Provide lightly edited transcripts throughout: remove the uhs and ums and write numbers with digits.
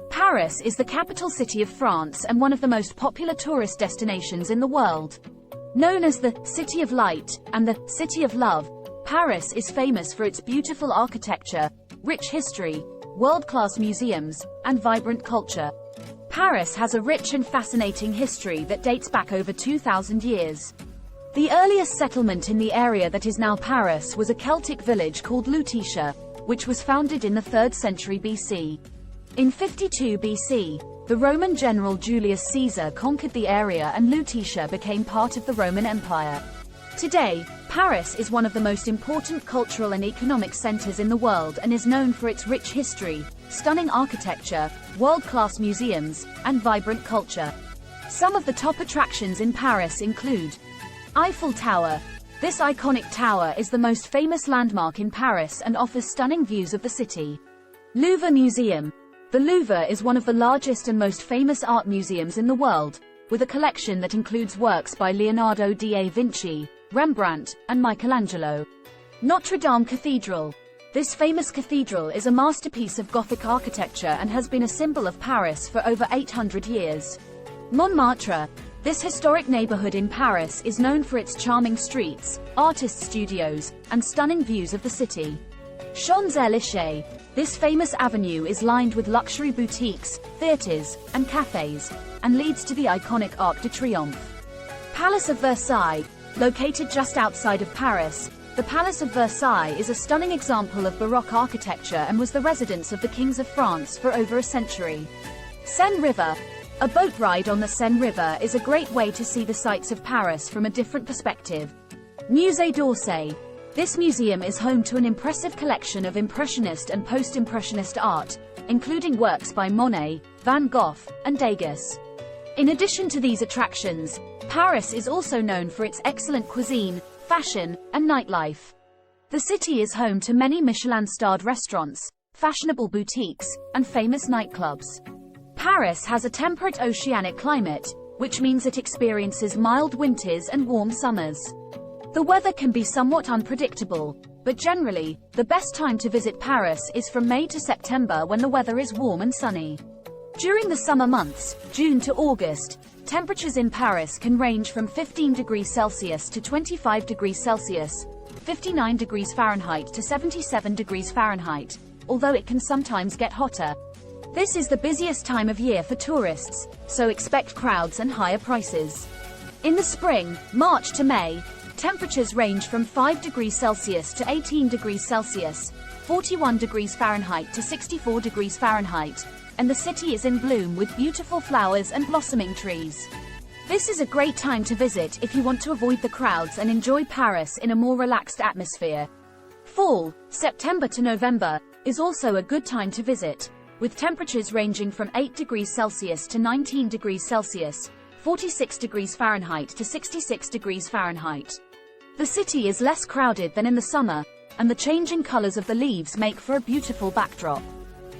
Paris is the capital city of France and one of the most popular tourist destinations in the world. Known as the City of Light and the City of Love, Paris is famous for its beautiful architecture, rich history, world-class museums, and vibrant culture. Paris has a rich and fascinating history that dates back over 2,000 years. The earliest settlement in the area that is now Paris was a Celtic village called Lutetia, which was founded in the 3rd century BC. In 52 BC, the Roman general Julius Caesar conquered the area and Lutetia became part of the Roman Empire. Today, Paris is one of the most important cultural and economic centers in the world and is known for its rich history, stunning architecture, world-class museums, and vibrant culture. Some of the top attractions in Paris include Eiffel Tower. This iconic tower is the most famous landmark in Paris and offers stunning views of the city. Louvre Museum. The Louvre is one of the largest and most famous art museums in the world, with a collection that includes works by Leonardo da Vinci, Rembrandt, and Michelangelo. Notre Dame Cathedral. This famous cathedral is a masterpiece of Gothic architecture and has been a symbol of Paris for over 800 years. Montmartre. This historic neighborhood in Paris is known for its charming streets, artist studios, and stunning views of the city. Champs-Élysées. This famous avenue is lined with luxury boutiques, theaters, and cafes, and leads to the iconic Arc de Triomphe. Palace of Versailles. Located just outside of Paris, the Palace of Versailles is a stunning example of Baroque architecture and was the residence of the kings of France for over a century. Seine River. A boat ride on the Seine River is a great way to see the sights of Paris from a different perspective. Musée d'Orsay. This museum is home to an impressive collection of Impressionist and Post-Impressionist art, including works by Monet, Van Gogh, and Degas. In addition to these attractions, Paris is also known for its excellent cuisine, fashion, and nightlife. The city is home to many Michelin-starred restaurants, fashionable boutiques, and famous nightclubs. Paris has a temperate oceanic climate, which means it experiences mild winters and warm summers. The weather can be somewhat unpredictable, but generally, the best time to visit Paris is from May to September when the weather is warm and sunny. During the summer months, June to August, temperatures in Paris can range from 15 degrees Celsius to 25 degrees Celsius, 59 degrees Fahrenheit to 77 degrees Fahrenheit, although it can sometimes get hotter. This is the busiest time of year for tourists, so expect crowds and higher prices. In the spring, March to May, temperatures range from 5 degrees Celsius to 18 degrees Celsius, 41 degrees Fahrenheit to 64 degrees Fahrenheit, and the city is in bloom with beautiful flowers and blossoming trees. This is a great time to visit if you want to avoid the crowds and enjoy Paris in a more relaxed atmosphere. Fall, September to November, is also a good time to visit, with temperatures ranging from 8 degrees Celsius to 19 degrees Celsius, 46 degrees Fahrenheit to 66 degrees Fahrenheit. The city is less crowded than in the summer, and the changing colors of the leaves make for a beautiful backdrop.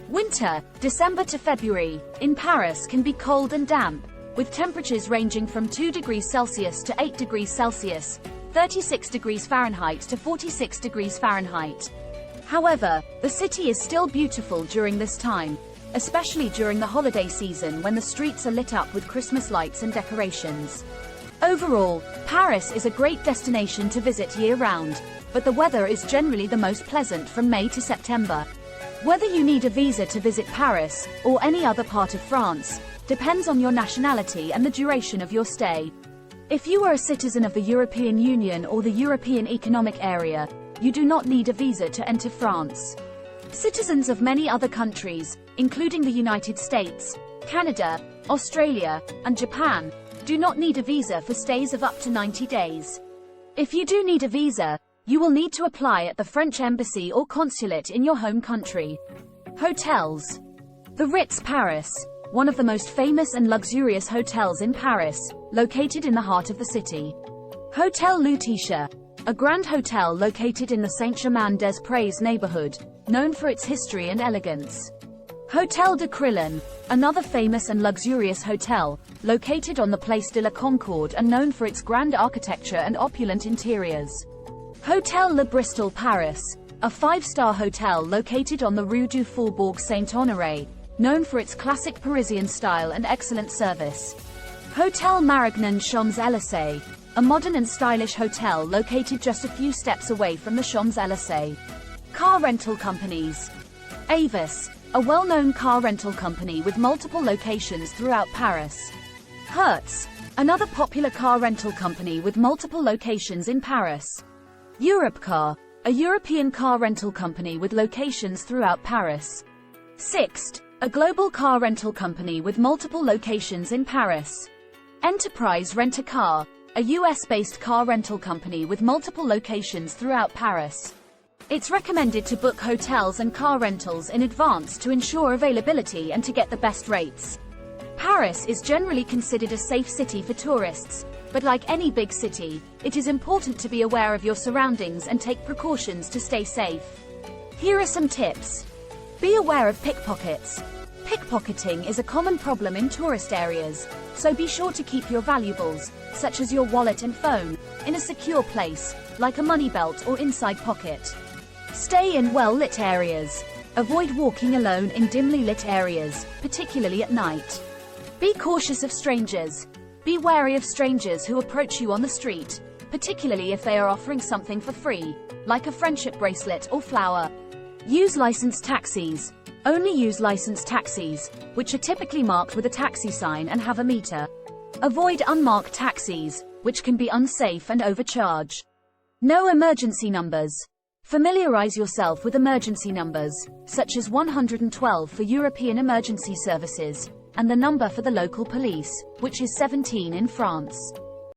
Winter, December to February, in Paris can be cold and damp, with temperatures ranging from 2 degrees Celsius to 8 degrees Celsius, 36 degrees Fahrenheit to 46 degrees Fahrenheit. However, the city is still beautiful during this time, especially during the holiday season when the streets are lit up with Christmas lights and decorations. Overall, Paris is a great destination to visit year-round, but the weather is generally the most pleasant from May to September. Whether you need a visa to visit Paris, or any other part of France, depends on your nationality and the duration of your stay. If you are a citizen of the European Union or the European Economic Area, you do not need a visa to enter France. Citizens of many other countries, including the United States, Canada, Australia, and Japan, do not need a visa for stays of up to 90 days. If you do need a visa, you will need to apply at the French embassy or consulate in your home country. Hotels. The Ritz Paris, one of the most famous and luxurious hotels in Paris, located in the heart of the city. Hotel Lutetia, a grand hotel located in the Saint-Germain-des-Prés neighborhood, known for its history and elegance. Hotel de Crillon, another famous and luxurious hotel, located on the Place de la Concorde and known for its grand architecture and opulent interiors. Hotel Le Bristol Paris, a 5-star hotel located on the Rue du Faubourg Saint-Honoré, known for its classic Parisian style and excellent service. Hotel Marignan Champs-Élysées, a modern and stylish hotel located just a few steps away from the Champs-Élysées. Car rental companies. Avis, a well-known car rental company with multiple locations throughout Paris. Hertz, another popular car rental company with multiple locations in Paris. Europcar, a European car rental company with locations throughout Paris. Sixt, a global car rental company with multiple locations in Paris. Enterprise Rent-A-Car, a US-based car rental company with multiple locations throughout Paris. It's recommended to book hotels and car rentals in advance to ensure availability and to get the best rates. Paris is generally considered a safe city for tourists, but like any big city, it is important to be aware of your surroundings and take precautions to stay safe. Here are some tips. Be aware of pickpockets. Pickpocketing is a common problem in tourist areas, so be sure to keep your valuables, such as your wallet and phone, in a secure place, like a money belt or inside pocket. Stay in well-lit areas. Avoid walking alone in dimly lit areas, particularly at night. Be cautious of strangers. Be wary of strangers who approach you on the street, particularly if they are offering something for free, like a friendship bracelet or flower. Use licensed taxis. Only use licensed taxis, which are typically marked with a taxi sign and have a meter. Avoid unmarked taxis, which can be unsafe and overcharge. Know emergency numbers. Familiarize yourself with emergency numbers, such as 112 for European emergency services, and the number for the local police, which is 17 in France.